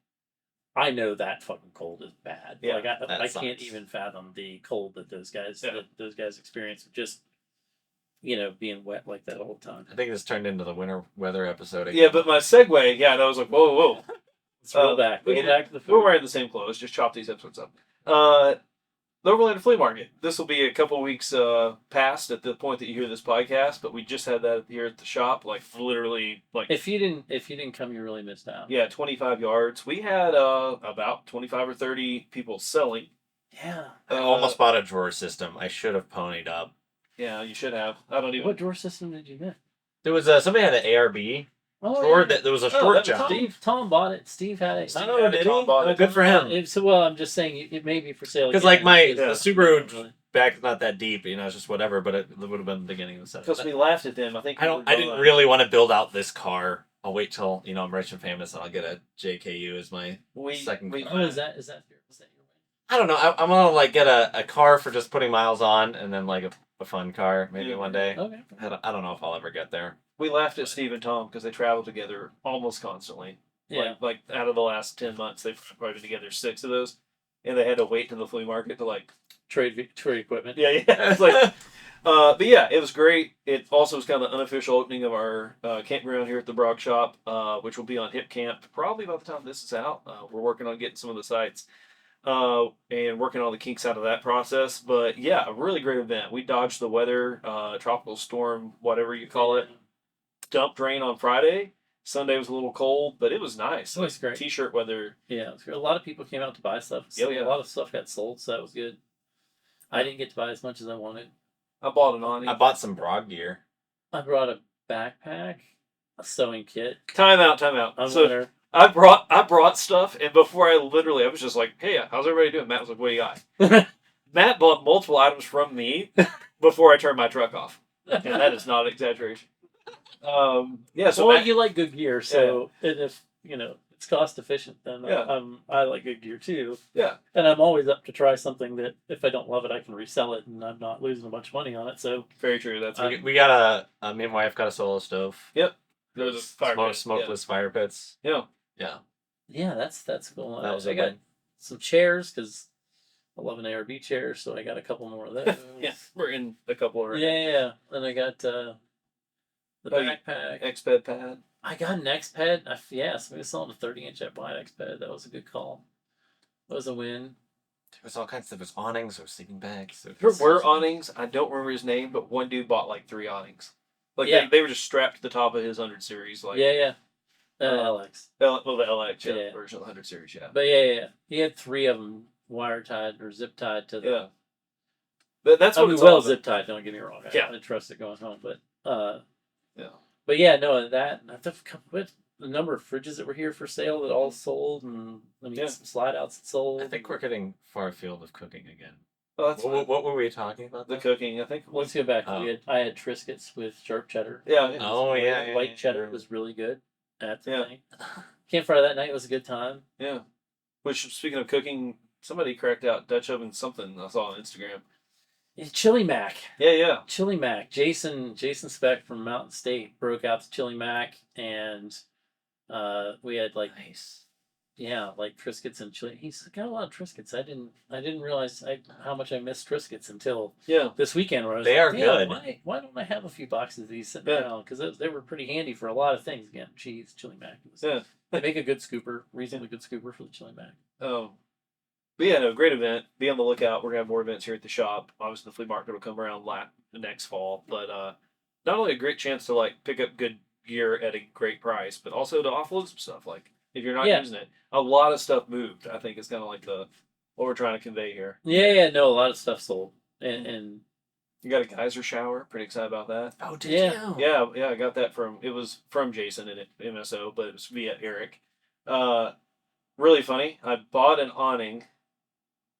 I know that fucking cold is bad. Yeah, Like I sucks. can't even fathom the cold that those guys Yeah. experience. Just being wet like that all the time. I think this turned into the winter weather episode again. Yeah, but my segue, yeah, I was like, whoa. Let's roll back. We Go can- back to the food. We're wearing the same clothes. Just chop these episodes up. The Overland Flea Market. This will be a couple weeks past at the point that you hear this podcast, but we just had that here at the shop, like literally, like If you didn't come, you really missed out. yeah, 25 yards. We had about 25 or 30 people selling. Yeah. I almost bought a drawer system. I should have ponied up. Yeah, you should have. I don't even. What drawer system did you get? There was somebody had an ARB drawer yeah. that there was a Oh, short that was job. Tom bought it. Steve had it. Steve Oh, had it, did Tom he? bought Oh, it. good for him. Well, I'm just saying it may be for sale. Because again. like the Yeah. Subaru back's not that deep, it's just whatever. But it would have been the beginning of the set. Because we laughed at them. I think I didn't really want to build out this car. I'll wait till I'm rich and famous, and I'll get a JKU as my second car. Oh, is that your way? I don't know. I'm gonna like get a car for just putting miles on, and then like a fun car maybe Yeah. one day. Okay. I don't know if I'll ever get there. We laughed at Steve and Tom because they travel together almost constantly. Yeah. Like out of the last 10 months, they've probably been together 6 of those, and they had to wait to the flea market to like. Trade equipment. Yeah. It's like. But yeah, it was great. It also was kind of the unofficial opening of our campground here at the Brock Shop, which will be on Hip Camp probably by the time this is out. We're working on getting some of the sites and working on the kinks out of that process. But yeah, a really great event. We dodged the weather, tropical storm, whatever you call it. Dumped rain on Friday. Sunday was a little cold, but it was nice. It was great. T-shirt weather. Yeah, it was great. A lot of people came out to buy stuff. Oh, yeah. A lot of stuff got sold, so that was good. I didn't get to buy as much as I wanted. I bought an awning. I bought some broad gear. I brought a backpack, a sewing kit. Time out. So I brought stuff, and before I was just like, hey, how's everybody doing? Matt was like, what do you got? Matt bought multiple items from me before I turned my truck off. And that is not an exaggeration. Yeah, so well, Matt, you like good gear, so and if it's cost efficient, then Yeah. I like good gear too. Yeah. And I'm always up to try something that if I don't love it, I can resell it, and I'm not losing a bunch of money on it. So very true. That's We got me and my wife got a solo stove. Yep. There was a fire pit, Smokeless fire pits. Yeah. Yeah. yeah, that's cool. That was I a got win. some chairs because I love an ARB chair, so I got a couple more of those. Yeah, we're in a couple of Yeah. And I got the backpack. X-Ped pad. I got an X-Ped. Somebody was selling a 30-inch at Wide X-Ped. That was a good call. That was a win. There was all kinds of awnings or sleeping bags. There were awnings. I don't remember his name, but one dude bought like 3 awnings. Like Yeah. they were just strapped to the top of his 100 series. Like Yeah. LX. the LX Yeah. version of the 100 series. Yeah. But yeah. He had 3 of them wire tied or zip tied to the. Yeah. But that's what it's all well about. zip tied. Don't get me wrong. Yeah. I trust it going home, but Yeah. But yeah, no, that with the number of fridges that were here for sale that all sold, and Yeah. some slide outs that sold. I think we're getting far afield of cooking again. Oh, that's fine. What were we talking about? The then? cooking. I think. Let's go back. Oh. I had Triscuits with sharp cheddar. Yeah. Oh yeah. White cheddar was really good. At the Yeah. thing. Campfire that night was a good time. Yeah. Which, speaking of cooking, somebody cracked out Dutch oven something I saw on Instagram. It's Chili Mac. Yeah. Chili Mac. Jason Speck from Mountain State broke out the Chili Mac, and we had like Triscuits and chili. He's got a lot of Triscuits. I didn't realize how much I missed Triscuits until Yeah. this weekend. Where I was They like, are "Damn, good." Why don't I have a few boxes of these sitting Yeah. around? Because they were pretty handy for a lot of things. Again, cheese, Chili Mac. Yeah. They make a good scooper, reasonably good scooper for the Chili Mac. But yeah, no, great event. Be on the lookout. We're gonna have more events here at the shop. Obviously, the flea market will come around the next fall. But not only a great chance to like pick up good gear at a great price, but also to offload some stuff. Like if you're not using it, a lot of stuff moved. I think it's kind of like what we're trying to convey here. Yeah, no, a lot of stuff sold, and You got a geyser shower. Pretty excited about that. Oh, did Yeah. you? Yeah, I got that from Jason and MSO, but it was via Eric. really funny. I bought an awning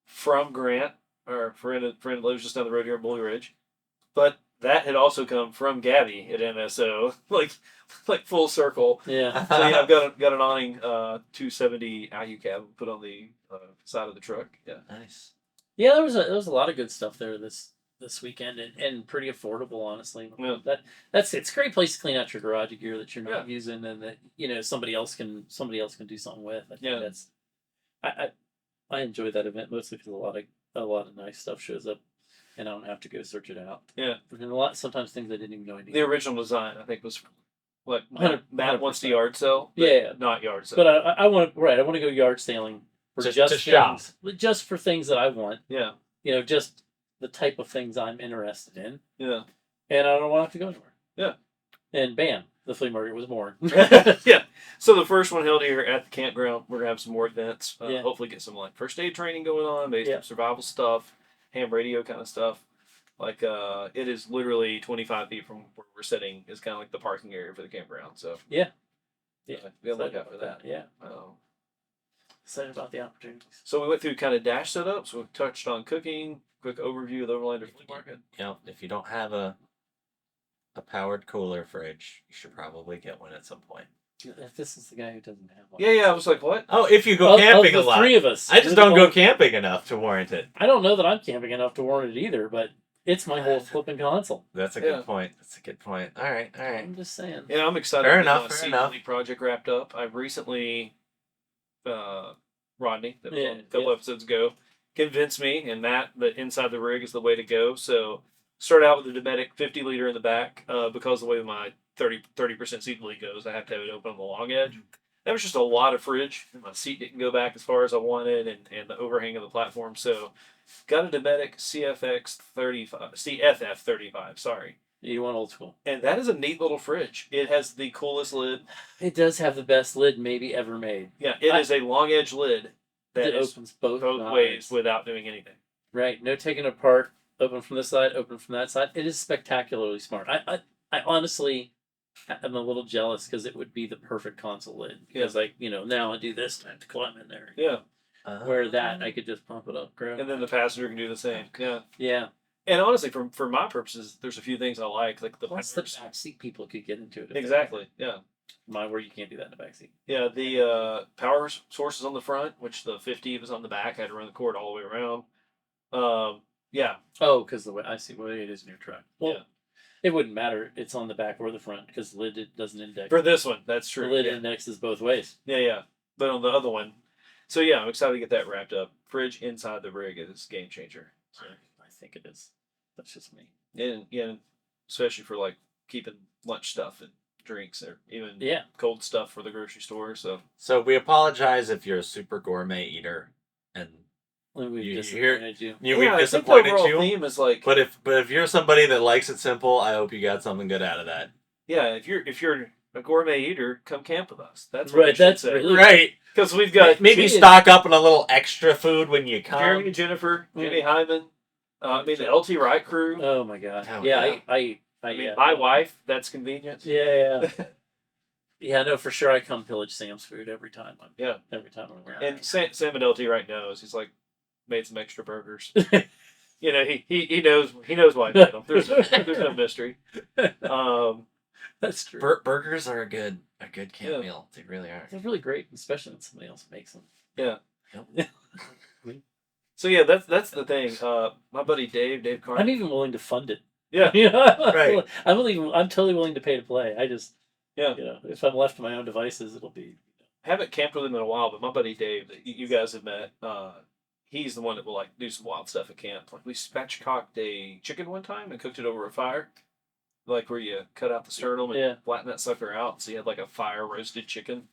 from Grant, or friend lives just down the road here in Blue Ridge, but that had also come from Gabby at MSO, like full circle. Yeah. So yeah, I've got an awning 270 IU cab put on the side of the truck. Yeah. Nice. Yeah, there was a lot of good stuff there this weekend, and pretty affordable, honestly. Yeah. That's it's a great place to clean out your garage gear that you're not Yeah. using, and that somebody else can do something with. I think Yeah. that's I enjoy that event mostly because a lot of nice stuff shows up, and I don't have to go search it out. Yeah. And sometimes things I didn't even know I The needed. original design, I think, was what 100 Matt wants to 100%. yard sell. Yeah. Not yard sell. But I want I want to go yard sailing for Just to things, shop. just for things that I want. Yeah. Just the type of things I'm interested in, Yeah. and I don't want to have to go anywhere. Yeah. And bam, the flea market was born. Yeah. So the first one held here at the campground. We're gonna have some more events. Yeah. Hopefully get some like first aid training going on, maybe Yeah. some survival stuff, ham radio kind of stuff. Like it is literally 25 feet from where we're sitting. Is kind of like the parking area for the campground. So Yeah. we gotta look out for that. Yeah. Um, Excited about the opportunities. so we went through kind of dash setups. We touched on cooking. Quick overview of the Overland flea market. If you don't have a powered cooler fridge, you should probably get one at some point. If this is the guy who doesn't have one. Yeah. I was like, what? Oh, if you go camping of a the lot. three of us. I just don't go camping enough to warrant it. I don't know that I'm camping enough to warrant it either, but it's my whole flipping console. That's a good point. That's a good point. All right. I'm just saying. Yeah, I'm excited. Fair to enough, get fair my enough. Seed project wrapped up. I've recently, Rodney, that was Yeah, on a couple episodes ago, convinced me and Matt that inside the rig is the way to go. So start out with the Dometic 50 liter in the back because the way my 30% seat lead goes, I have to have it open on the long edge. That was just a lot of fridge. My seat didn't go back as far as I wanted, and the overhang of the platform. So got a Dometic CFF 35. Sorry. You want old school. And that is a neat little fridge. It has the coolest lid. It does have the best lid maybe ever made. Yeah, it is a long edge lid that It is opens both ways sides. without doing anything. Right. No taking it apart. Open from this side. Open from that side. It is spectacularly smart. I honestly am a little jealous because it would be the perfect console lid. Because now I do this, I have to climb in there. Yeah. Where that I could just pump it up, grab. And then the passenger can do the same. Yeah. Yeah. And honestly, for my purposes, there's a few things I like the Plus the powers. backseat people could get into it. if they Exactly. Yeah. Mine where you can't do that in the backseat. Yeah. The power source is on the front, which the 50 was on the back. I had to run the cord all the way around. Yeah. Oh, because the way I see, well, it is in your truck. Well, Yeah. it wouldn't matter. It's on the back or the front because the lid doesn't index. For this one, that's the true. lid Yeah. indexes both ways. Yeah. But on the other one, so yeah, I'm excited to get that wrapped up. Fridge inside the rig is game changer. So. I think it is. That's just me. And especially for like keeping lunch stuff and drinks or even Yeah. cold stuff for the grocery store. So we apologize if you're a super gourmet eater and We've You disappointed you. we've I think the disappointed overall you. theme is like, But if you're somebody that likes it simple, I hope you got something good out of that. yeah, if you're a gourmet eater, come camp with us. That's what Right, we should that's say. really- Right. Because we've got Maybe She- stock up on a little extra food when you come. Jeremy and Jennifer, Jimmy Hyman. The LT Wright crew. Oh my god. Oh, yeah, yeah. I My wife. That's convenient. Yeah. Yeah, no, for sure. I come pillage Sam's food every time. Every time I'm around. And Sam and LT Wright knows. He's like made some extra burgers. He knows why I made them. There's no mystery. That's true. Burgers are a good camp Yeah. meal. They really are. They're really great, especially when somebody else makes them. Yeah. Yep. So yeah, that's the thing. My buddy Dave Carter. I'm even willing to fund it. Yeah. Right. I'm totally willing to pay to play. I just Yeah. if I'm left to my own devices, it'll be. Haven't camped with him in a while, but my buddy Dave, that you guys have met, he's the one that will like do some wild stuff at camp. Like we spatchcocked a chicken one time and cooked it over a fire, like where you cut out the sternum and flatten that sucker out. So you had like a fire roasted chicken.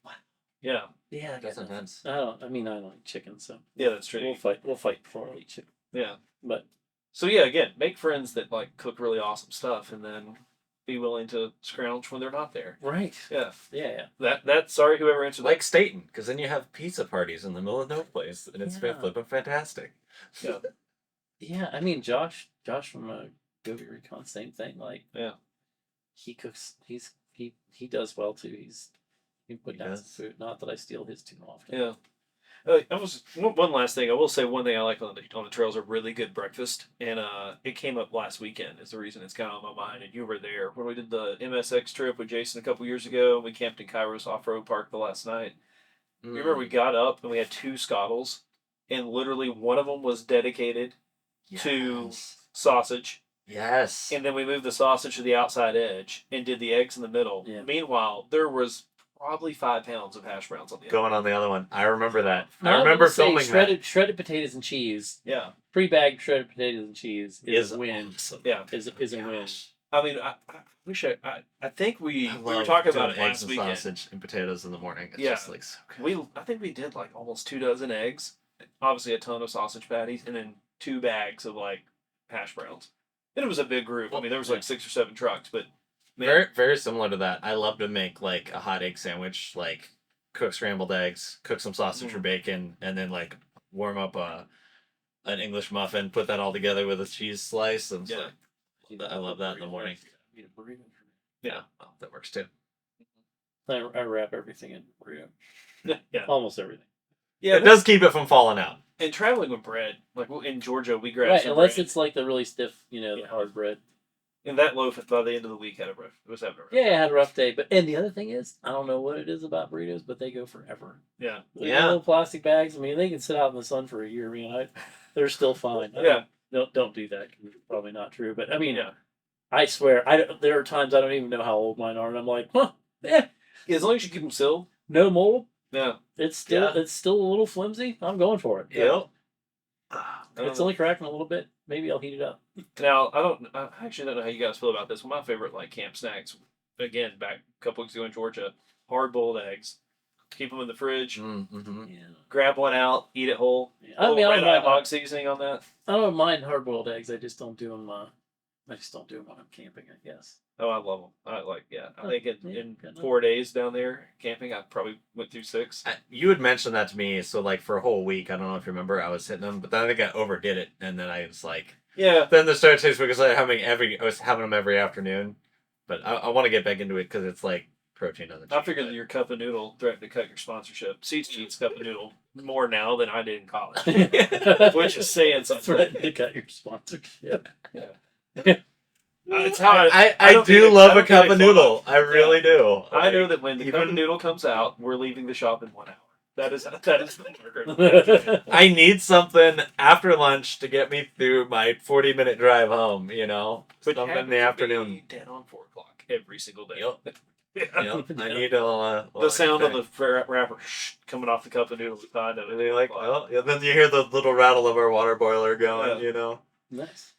Yeah, Yeah, That's intense. I don't eat chicken, so yeah, that's true. we'll fight before I eat chicken. Yeah, But so yeah, again, make friends that like cook really awesome stuff, and then be willing to scrounge when they're not there. right. Yeah, Yeah. that's sorry whoever answered Like Staten, because then you have pizza parties in the middle of no place, and it's Yeah. flipping fantastic. that. Yeah, I mean Josh from Gobi Recon, same thing. Like he cooks. He does well too. He can put He down does. some food. Not that I steal his too often. Yeah. One last thing. I will say one thing I like on the trails are really good breakfast, and it came up last weekend is the reason it's kind of on my mind. And you were there when we did the MSX trip with Jason a couple years ago. We camped in Kairos Off Road Park the last night. You remember we got up and we had 2 scottles, and literally one of them was dedicated to sausage. Yes. And then we moved the sausage to the outside edge and did the eggs in the middle. Yeah. Meanwhile, there was probably 5 pounds of hash browns on the Going on the other one. I remember that. Now, I remember say filming shredded potatoes and cheese. Yeah. Pre-bagged shredded potatoes and cheese is a win. Awesome. Yeah. Is a win. I mean, I wish I think we were love talking doing about it eggs last and weekend. sausage and potatoes in the morning. It's Yeah. just like so good. I think we did like almost 2 dozen eggs, obviously a ton of sausage patties, and then 2 bags of like hash browns. And it was a big group. I mean, there was like 6 or 7 trucks, but man, Very, very similar to that. I love to make like a hot egg sandwich, like cook scrambled eggs, cook some sausage or bacon, and then like warm up an English muffin, put that all together with a cheese slice. And it's like, I love that in the morning. Yeah, well, that works too. I wrap everything in burrito. yeah, Almost everything. yeah. It does keep it from falling out. And traveling with bread, like in Georgia, we grabbed Right, some unless bread, it's like the really stiff, the hard bread. and that loaf by the end of the week had a rough. It was having a rough. Yeah, I had a rough day. And the other thing is, I don't know what it is about burritos, but they go forever. Yeah. Like Yeah. Little plastic bags. I mean, they can sit out in the sun for a year. They're still fine. Yeah. Don't do that. 'Cause it's probably not true. But I mean, Yeah. I swear, there are times I don't even know how old mine are, and I'm like, As long as you keep them sealed. no mold. Yeah. It's still a little flimsy. I'm going for it. Yep. It's only cracking a little bit. Maybe I'll heat it up. Now I actually don't know how you guys feel about this. One of my favorite like camp snacks, again back a couple weeks ago in Georgia, hard boiled eggs. Keep them in the fridge. Mm-hmm. Yeah. Grab one out, eat it whole. I mean, I don't mind hog seasoning on that. I don't mind hard boiled eggs. I just don't do them. I just don't do them when I'm camping, I guess. Oh, I love them. I think in good enough. 4 days down there camping, I probably went through 6. You had mentioned that to me, so like for a whole week, I don't know if you remember, I was hitting them, but then I think I overdid it, and then I was like, Yeah. then the started taste because I was having them every afternoon, but I want to get back into it because it's like protein on the cheese. I figured that your cup of noodle threatened to cut your sponsorship. Seats eats cup of noodle more now than I did in college, which is saying something. Threaten to cut your sponsorship. It's how I do love a cup of noodle. I really do. I know that when the cup of even- noodle comes out, we're leaving the shop in 1 hour. That is the marker. I need something after lunch to get me through my 40-minute drive home, But something in happens the to afternoon. be dead on 4 o'clock every single day. Yep. Yeah. Yep. I need a The sound of the wrapper coming off the cup of noodle. Kind of. And you're like, well, and then you hear the little rattle of our water boiler going, Nice.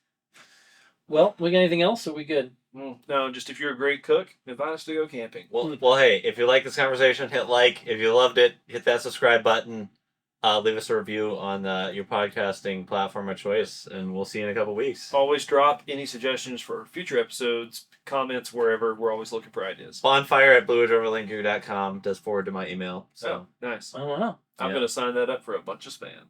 Well, we got anything else? Or are we good? No, just if you're a great cook, invite us to go camping. Well, hey, if you like this conversation, hit like. If you loved it, hit that subscribe button. Leave us a review on your podcasting platform of choice, and we'll see you in a couple weeks. Always drop any suggestions for future episodes, comments, wherever. We're always looking for ideas. Bonfire at blueridgeoverlandgear.com does forward to my email. So Nice. Oh, wow. I'm Yeah. going to sign that up for a bunch of spam.